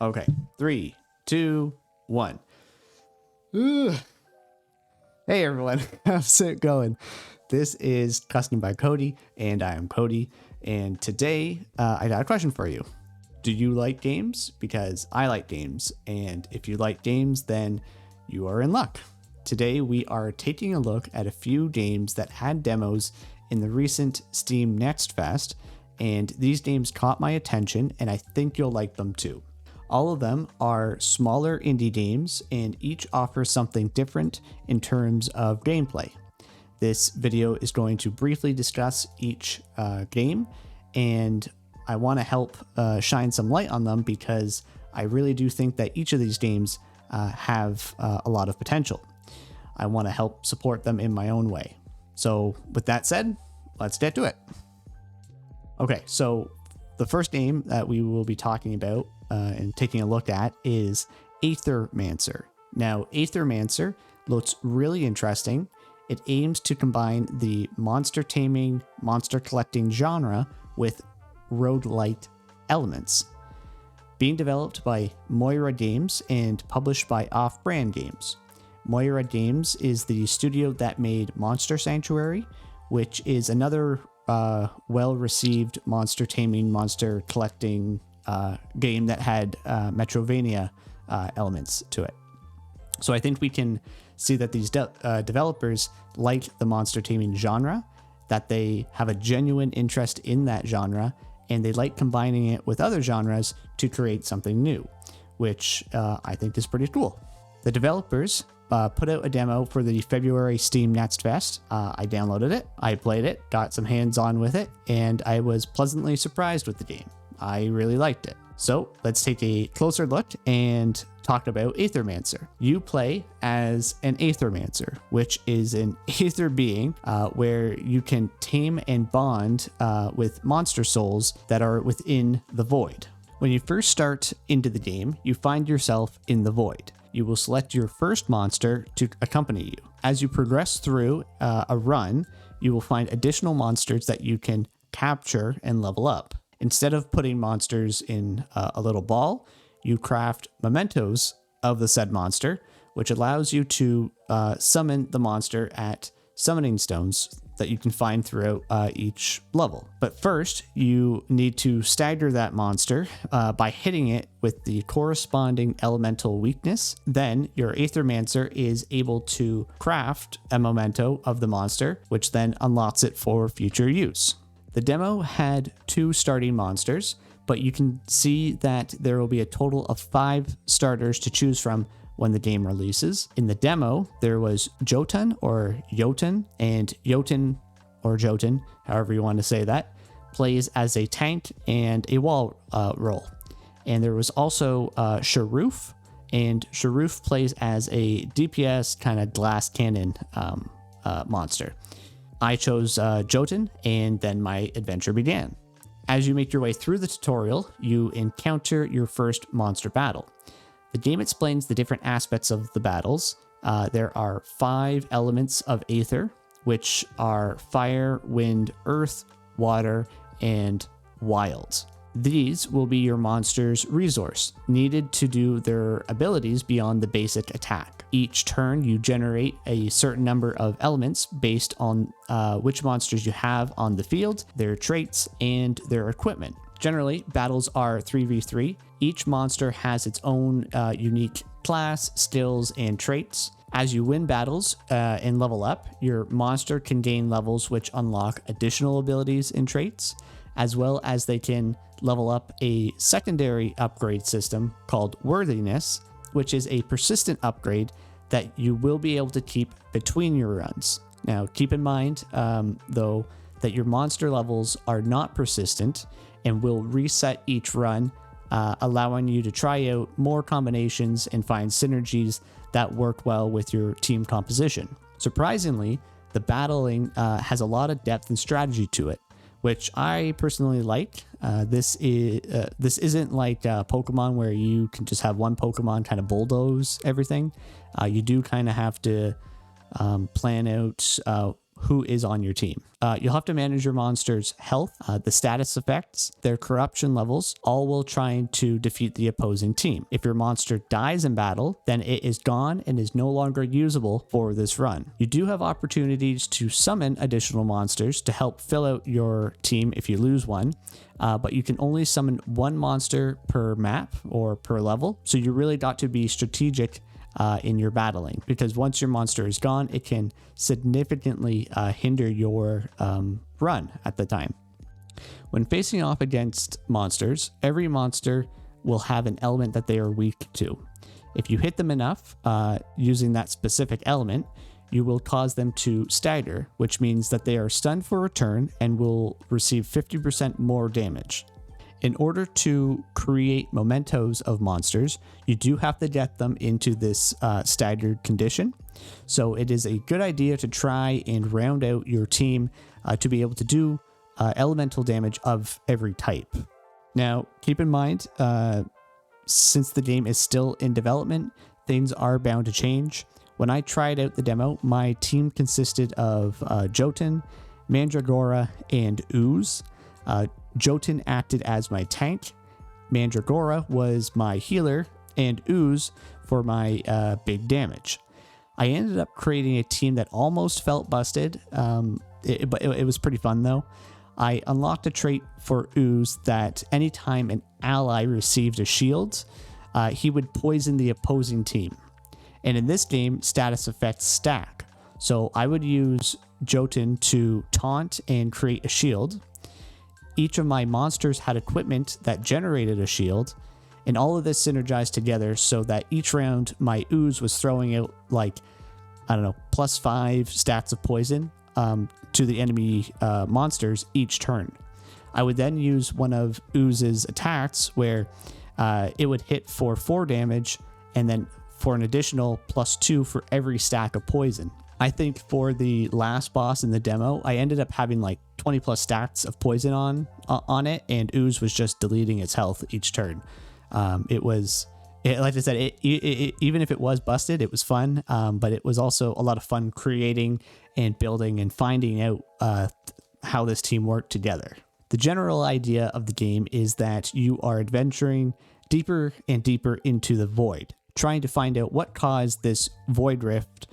Okay, 3, 2, 1. Ugh. Hey everyone, how's it going? This is Custom by Cody, and I am Cody. And today, I got a question for you. Do you like games? Because I like games, and if you like games, then you are in luck. Today, we are taking a look at a few games that had demos in the recent Steam Next Fest, and these games caught my attention, and I think you'll like them too. All of them are smaller indie games, and each offers something different in terms of gameplay. This video is going to briefly discuss each game, and I want to help shine some light on them because I really do think that each of these games have a lot of potential. I want to help support them in my own way. So with that said, let's get to it. Okay, so the first game that we will be talking about and taking a look at is Aethermancer. Now, Aethermancer looks really interesting. It aims to combine the monster taming, monster collecting genre with roguelite elements. Being developed by Moira Games and published by Off-Brand Games. Moira Games is the studio that made Monster Sanctuary, which is another well-received monster taming, monster collecting game that had Metrovania elements to it. So I think we can see that these developers like the monster taming genre, that they have a genuine interest in that genre, and they like combining it with other genres to create something new, which I think is pretty cool. The developers put out a demo for the February Steam Next Fest. I downloaded it, I played it, got some hands-on with it, and I was pleasantly surprised with the game. I really liked it. So let's take a closer look and talk about Aethermancer. You play as an Aethermancer, which is an aether being where you can tame and bond with monster souls that are within the void. When you first start into the game, you find yourself in the void. You will select your first monster to accompany you. As you progress through a run, you will find additional monsters that you can capture and level up. Instead of putting monsters in a little ball, you craft mementos of the said monster, which allows you to summon the monster at summoning stones that you can find throughout each level. But first, you need to stagger that monster by hitting it with the corresponding elemental weakness. Then your Aethermancer is able to craft a memento of the monster, which then unlocks it for future use. The demo had 2 starting monsters, but you can see that there will be a total of 5 starters to choose from when the game releases. In the demo, there was Jotun or Jotun, and Jotun or Jotun, however you want to say that, plays as a tank and a wall roll. And there was also Sharoof, and Sharoof plays as a DPS kind of glass cannon monster. I chose Jotun, and then my adventure began. As you make your way through the tutorial, you encounter your first monster battle. The game explains the different aspects of the battles. There are 5 elements of Aether, which are fire, wind, earth, water, and wild. These will be your monster's resource, needed to do their abilities beyond the basic attack. Each turn, you generate a certain number of elements based on which monsters you have on the field, their traits, and their equipment. Generally, battles are 3v3. Each monster has its own unique class, skills, and traits. As you win battles and level up, your monster can gain levels which unlock additional abilities and traits, as well as they can level up a secondary upgrade system called Worthiness, which is a persistent upgrade that you will be able to keep between your runs. Now, keep in mind, though, that your monster levels are not persistent and will reset each run, allowing you to try out more combinations and find synergies that work well with your team composition. Surprisingly, the battling has a lot of depth and strategy to it, which I personally like. This isn't like Pokemon where you can just have one Pokemon kind of bulldoze everything. You do kind of have to plan out who is on your team. You'll have to manage your monster's health, the status effects, their corruption levels, all while trying to defeat the opposing team. If your monster dies in battle, then it is gone and is no longer usable for this run. You do have opportunities to summon additional monsters to help fill out your team if you lose one, but you can only summon one monster per map or per level, so you really got to be strategic in your battling, because once your monster is gone, it can significantly hinder your run at the time. When facing off against monsters, every monster will have an element that they are weak to. If you hit them enough using that specific element, you will cause them to stagger, which means that they are stunned for a turn and will receive 50% more damage. In order to create mementos of monsters, you do have to get them into this staggered condition. So it is a good idea to try and round out your team to be able to do elemental damage of every type. Now, keep in mind, since the game is still in development, things are bound to change. When I tried out the demo, my team consisted of Jotun, Mandragora, and Ooze. Jotun acted as my tank, Mandragora was my healer, and Ooze for my big damage. I ended up creating a team that almost felt busted, but it was pretty fun though. I unlocked a trait for Ooze that anytime an ally received a shield, he would poison the opposing team. And in this game, status effects stack. So I would use Jotun to taunt and create a shield. Each of my monsters had equipment that generated a shield, and all of this synergized together so that each round my Ooze was throwing out like, I don't know, +5 stats of poison to the enemy monsters each turn. I would then use one of Ooze's attacks where it would hit for 4 damage and then for an additional +2 for every stack of poison. I think for the last boss in the demo, I ended up having like 20 plus stacks of poison on it, and Ooze was just deleting its health each turn. Like I said, even if it was busted, it was fun, but it was also a lot of fun creating and building and finding out how this team worked together. The general idea of the game is that you are adventuring deeper and deeper into the void, trying to find out what caused this void rift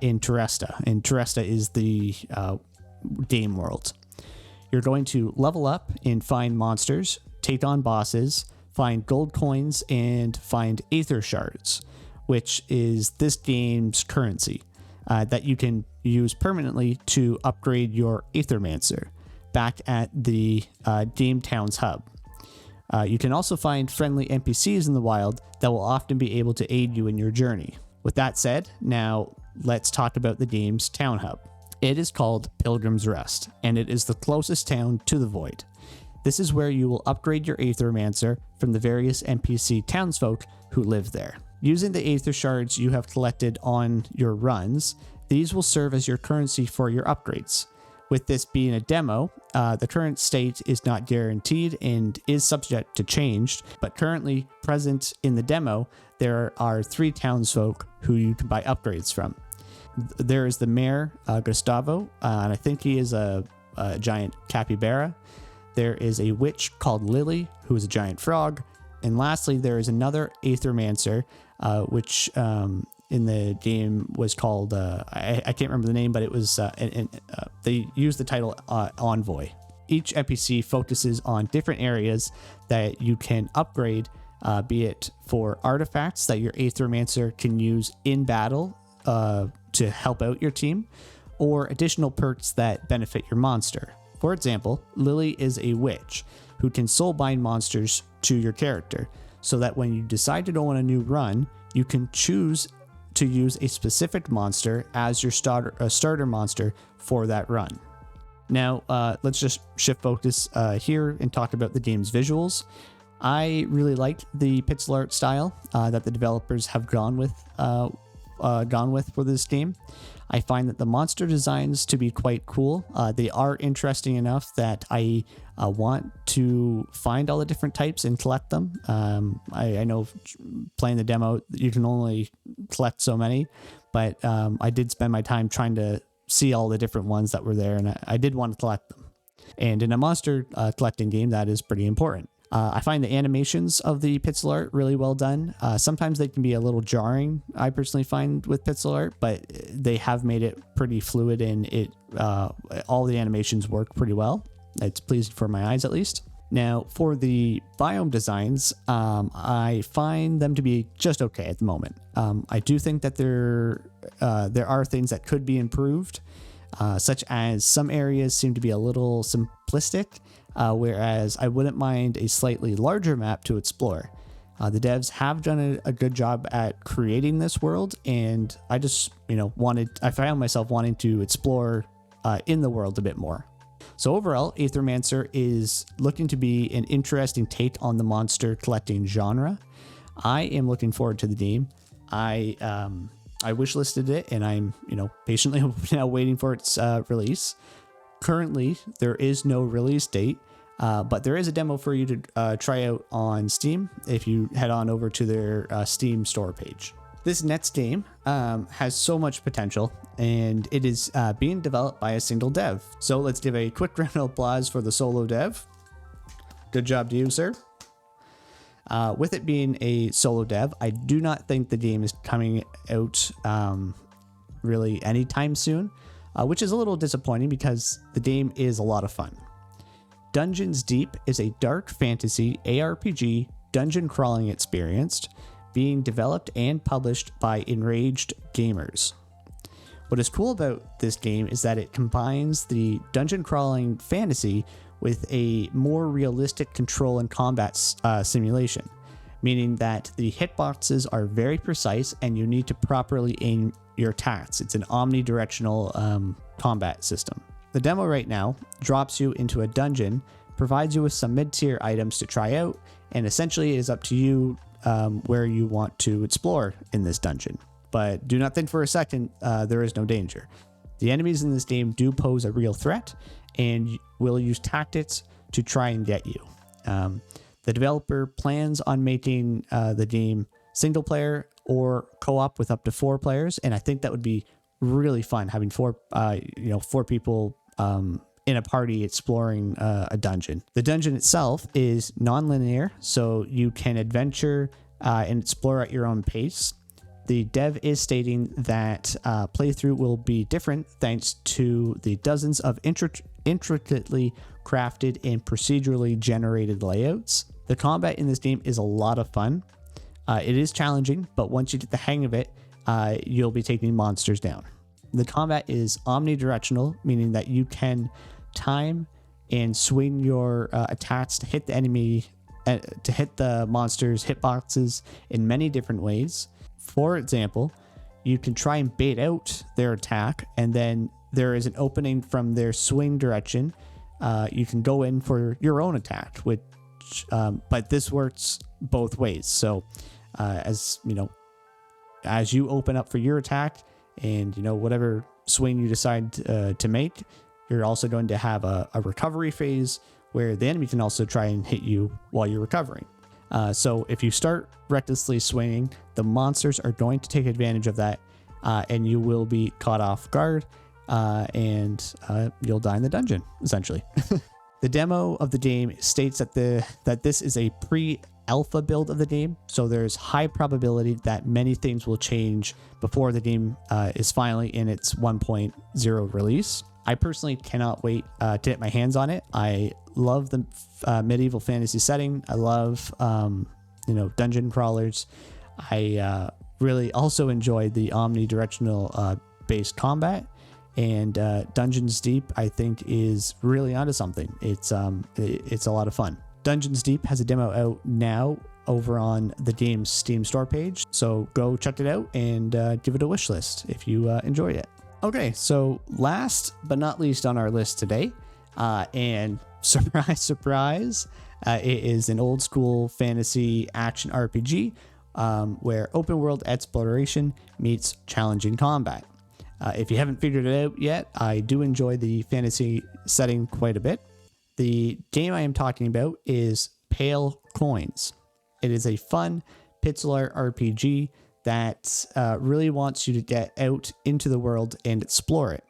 in Teresta. And Teresta is the game world. You're going to level up and find monsters, take on bosses, find gold coins, and find Aether shards, which is this game's currency that you can use permanently to upgrade your Aethermancer back at the Game Town's hub. You can also find friendly NPCs in the wild that will often be able to aid you in your journey. With that said, now let's talk about the game's town hub. It is called Pilgrim's Rest, and it is the closest town to the Void. This is where you will upgrade your Aethermancer from the various NPC townsfolk who live there. Using the Aether shards you have collected on your runs, these will serve as your currency for your upgrades. With this being a demo, the current state is not guaranteed and is subject to change, but currently present in the demo, there are 3 townsfolk who you can buy upgrades from. There is the mayor, Gustavo, and I think he is a giant capybara. There is a witch called Lily, who is a giant frog. And lastly, there is another Aethermancer, which in the game was called, I can't remember the name, but it was, they used the title Envoy. Each NPC focuses on different areas that you can upgrade, be it for artifacts that your Aethermancer can use in battle to help out your team, or additional perks that benefit your monster. For example, Lily is a witch who can soulbind monsters to your character, so that when you decide to go on a new run, you can choose to use a specific monster as your starter monster for that run. Now, let's just shift focus here and talk about the game's visuals. I really like the pixel art style that the developers have gone with for this game. I find that the monster designs to be quite cool. They are interesting enough that I want to find all the different types and collect them. I know playing the demo, you can only collect so many, but I did spend my time trying to see all the different ones that were there, and I did want to collect them. And in a monster collecting game, that is pretty important. I find the animations of the pixel art really well done. Sometimes they can be a little jarring, I personally find, with pixel art, but they have made it pretty fluid, and all the animations work pretty well. It's pleasing for my eyes, at least. Now, for the biome designs, I find them to be just okay at the moment. I do think that there are things that could be improved, such as some areas seem to be a little simplistic, whereas I wouldn't mind a slightly larger map to explore. The devs have done a good job at creating this world, and I just, I found myself wanting to explore in the world a bit more. So overall, Aethermancer is looking to be an interesting take on the monster collecting genre. I am looking forward to the game. I wishlisted it, and I'm patiently now waiting for its release. Currently, there is no release date, but there is a demo for you to try out on Steam if you head on over to their Steam store page. This next game has so much potential, and it is being developed by a single dev. So let's give a quick round of applause for the solo dev. Good job to you, sir. With it being a solo dev, I do not think the game is coming out really anytime soon, which is a little disappointing because the game is a lot of fun. Dungeons Deep is a dark fantasy ARPG dungeon crawling experience being developed and published by Enraged Gamers. What is cool about this game is that it combines the dungeon crawling fantasy with a more realistic control and combat simulation, meaning that the hitboxes are very precise and you need to properly aim your attacks. It's an omnidirectional combat system. The demo right now drops you into a dungeon, provides you with some mid-tier items to try out, and essentially it is up to you where you want to explore in this dungeon. But do not think for a second there is no danger. The enemies in this game do pose a real threat and will use tactics to try and get you. The developer plans on making the game single player or co-op with up to 4 players, and I think that would be really fun, having 4 people in a party exploring a dungeon. The dungeon itself is non-linear, so you can adventure and explore at your own pace. The dev is stating that playthrough will be different thanks to the dozens of intricately crafted and procedurally generated layouts. The combat in this game is a lot of fun. It is challenging, but once you get the hang of it, you'll be taking monsters down. The combat is omnidirectional, meaning that you can time and swing your attacks to hit the enemy, to hit the monster's hitboxes in many different ways. For example, you can try and bait out their attack, and then there is an opening from their swing direction. You can go in for your own attack, but this works both ways. So as you open up for your attack and whatever swing you decide to make, you're also going to have a recovery phase where the enemy can also try and hit you while you're recovering. So if you start recklessly swinging, the monsters are going to take advantage of that, and you will be caught off guard, and you'll die in the dungeon, essentially. The demo of the game states that this is a pre-alpha build of the game, so there's high probability that many things will change before the game is finally in its 1.0 release. I personally cannot wait to get my hands on it. I love the medieval fantasy setting. I love dungeon crawlers. I really also enjoy the omnidirectional based combat, and Dungeons Deep I think is really onto something. It's a lot of fun. Dungeons Deep has a demo out now over on the game's Steam store page, so go check it out and give it a wish list if you enjoyed it. Okay, so last but not least on our list today, and surprise, surprise, it is an old school fantasy action RPG where open world exploration meets challenging combat. If you haven't figured it out yet, I do enjoy the fantasy setting quite a bit. The game I am talking about is Pale Coins. It is a fun pixel art RPG that really wants you to get out into the world and explore it.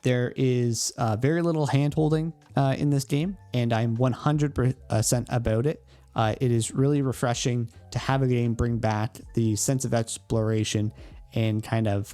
There is very little hand-holding in this game, and I'm 100% about it. It is really refreshing to have a game bring back the sense of exploration and kind of,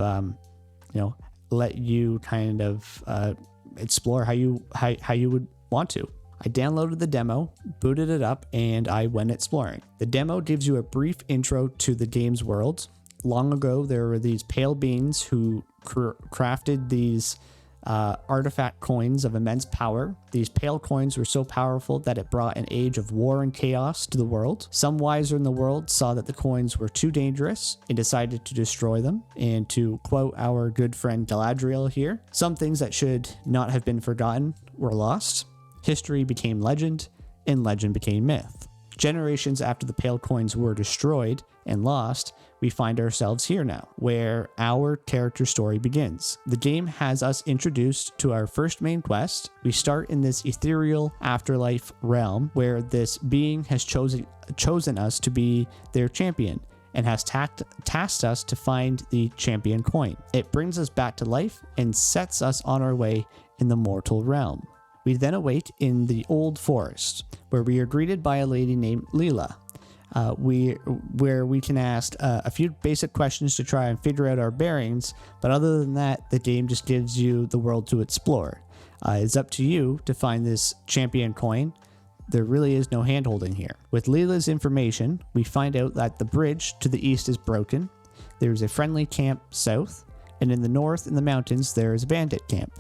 let you kind of explore how you would want to. I downloaded the demo, booted it up, and I went exploring. The demo gives you a brief intro to the game's world. Long ago, there were these pale beings who crafted these artifact coins of immense power. These pale coins were so powerful that it brought an age of war and chaos to the world. Some wiser in the world saw that the coins were too dangerous and decided to destroy them. And to quote our good friend Galadriel here, some things that should not have been forgotten were lost. History became legend, and legend became myth. Generations after the pale coins were destroyed and lost, we find ourselves here now, where our character story begins. The game has us introduced to our first main quest. We start in this ethereal afterlife realm where this being has chosen us to be their champion and has tasked us to find the champion coin. It brings us back to life and sets us on our way in the mortal realm. We then await in the old forest, where we are greeted by a lady named Leela. Where we can ask a few basic questions to try and figure out our bearings, but other than that, the game just gives you the world to explore. It's up to you to find this champion coin. There really is no handholding here. With Leela's information, we find out that the bridge to the east is broken. There's a friendly camp south, and in the north in the mountains there is a bandit camp.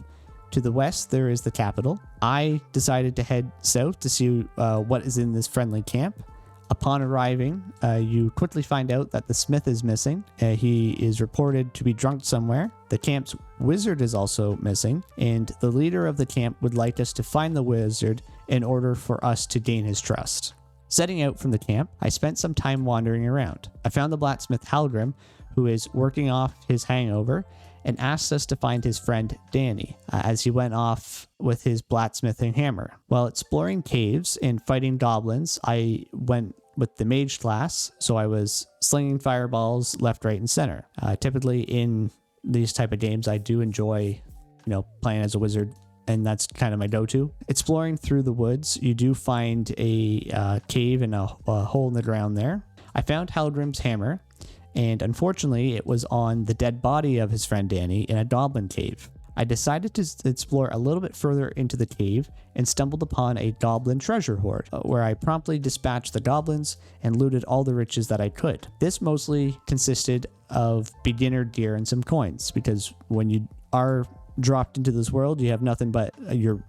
To the west, there is the capital. I decided to head south to see what is in this friendly camp. Upon arriving, you quickly find out that the smith is missing. He is reported to be drunk somewhere. The camp's wizard is also missing, and the leader of the camp would like us to find the wizard in order for us to gain his trust. Setting out from the camp, I spent some time wandering around. I found the blacksmith Halgrim, who is working off his hangover, and asked us to find his friend Danny as he went off with his blacksmithing hammer. While exploring caves and fighting goblins, I went with the mage class, so I was slinging fireballs left, right, and center. Typically in these type of games, I do enjoy, playing as a wizard, and that's kind of my go-to. Exploring through the woods, you do find a cave and a hole in the ground there. I found Halgrim's hammer, and unfortunately it was on the dead body of his friend Danny in a goblin cave. I decided to explore a little bit further into the cave and stumbled upon a goblin treasure hoard, where I promptly dispatched the goblins and looted all the riches that I could. This mostly consisted of beginner gear and some coins, because when you are dropped into this world, you have nothing but your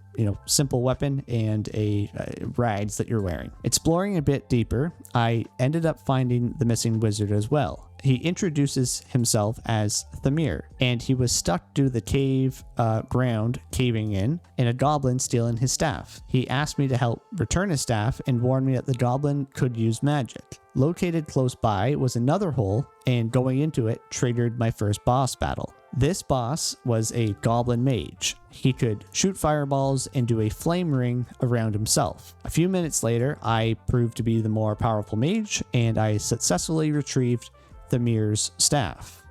simple weapon and a rags that you're wearing. Exploring a bit deeper, I ended up finding the missing wizard as well. He introduces himself as Thamir, and he was stuck due to the cave ground caving in and a goblin stealing his staff. He asked me to help return his staff and warned me that the goblin could use magic. Located close by was another hole, and going into it triggered my first boss battle. This boss was a goblin mage. He could shoot fireballs and do a flame ring around himself. A few minutes later, I proved to be the more powerful mage, and I successfully retrieved Thamir's staff.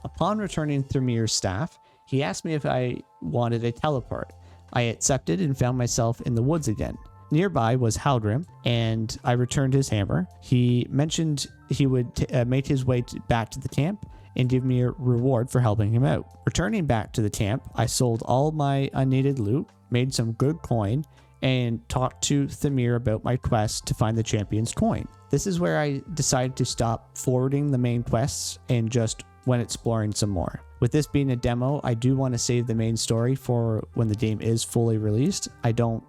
Upon returning Thamir's staff, he asked me if I wanted a teleport. I accepted and found myself in the woods again. Nearby was Halgrim, and I returned his hammer. He mentioned he would make his way back to the camp and give me a reward for helping him out. Returning back to the camp, I sold all my unneeded loot, made some good coin, and talked to Thamir about my quest to find the champion's coin. This is where I decided to stop forwarding the main quests and just went exploring some more. With this being a demo, I do want to save the main story for when the game is fully released. I don't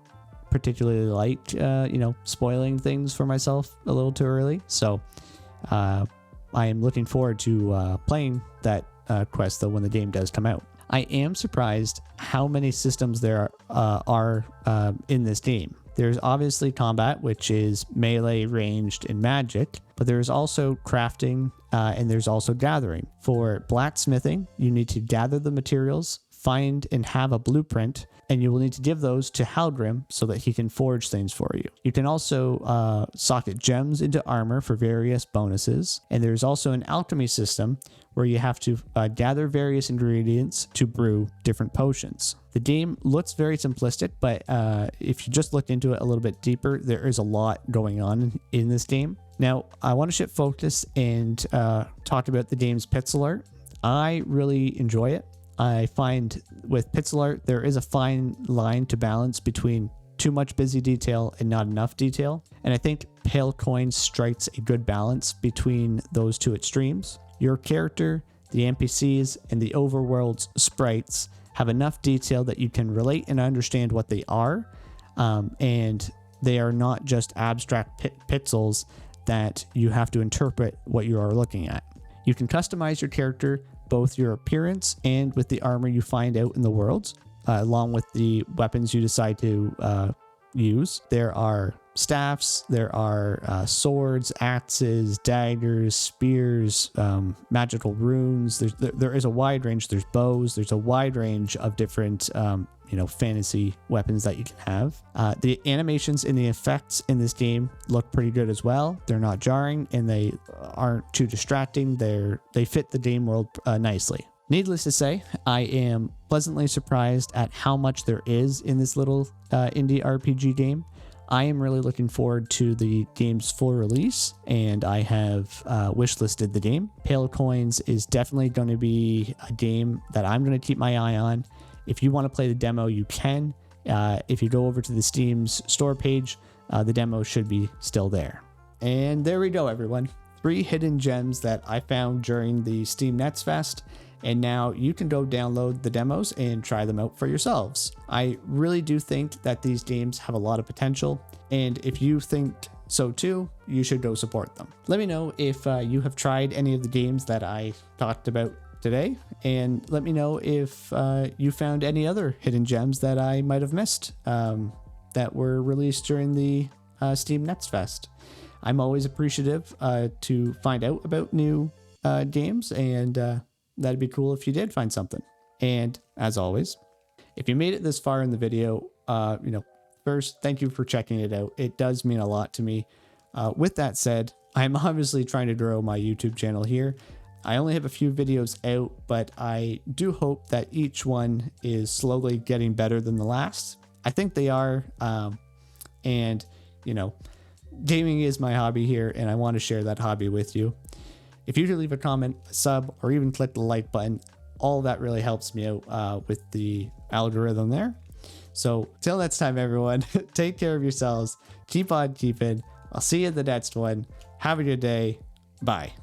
particularly like, spoiling things for myself a little too early. So I am looking forward to playing that quest, though, when the game does come out. I am surprised how many systems there are in this game. There's obviously combat, which is melee, ranged, and magic, but there's also crafting and there's also gathering. For blacksmithing, you need to gather the materials, find and have a blueprint, and you will need to give those to Halgrim so that he can forge things for you. You can also socket gems into armor for various bonuses, and there's also an alchemy system where you have to gather various ingredients to brew different potions. The game looks very simplistic, but if you just look into it a little bit deeper, there is a lot going on in this game. Now, I want to shift focus and talk about the game's pixel art. I really enjoy it. I find with pixel art, there is a fine line to balance between too much busy detail and not enough detail. And I think Pale Coins strikes a good balance between those two extremes. Your character, the NPCs, and the overworld's sprites have enough detail that you can relate and understand what they are. And they are not just abstract pixels that you have to interpret what you are looking at. You can customize your character, both your appearance and with the armor you find out in the world, along with the weapons you decide to use. There are staffs, there are swords, axes, daggers, spears, magical runes. There is a wide range. There's bows. There's a wide range of different fantasy weapons that you can have. The animations and the effects in this game look pretty good as well. They're not jarring and they aren't too distracting. They fit the game world nicely. Needless to say, I am pleasantly surprised at how much there is in this little indie RPG game. I am really looking forward to the game's full release, and I have wishlisted the game. Pale Coins is definitely going to be a game that I'm going to keep my eye on. If you want to play the demo, you can. If you go over to the Steam's store page, the demo should be still there. And there we go, everyone. 3 hidden gems that I found during the Steam Next Fest. And now you can go download the demos and try them out for yourselves. I really do think that these games have a lot of potential. And if you think so too, you should go support them. Let me know if you have tried any of the games that I talked about today. And let me know if you found any other hidden gems that I might have missed that were released during the Steam Next Fest. I'm always appreciative to find out about new games, and that'd be cool if you did find something. And as always, if you made it this far in the video, first, thank you for checking it out. It does mean a lot to me. With that said, I'm obviously trying to grow my YouTube channel here. I only have a few videos out, but I do hope that each one is slowly getting better than the last. I think they are. And gaming is my hobby here, and I want to share that hobby with you. If you could leave a comment, a sub, or even click the like button, all that really helps me out with the algorithm there. So till next time, everyone, take care of yourselves. Keep on keeping. I'll see you in the next one. Have a good day. Bye.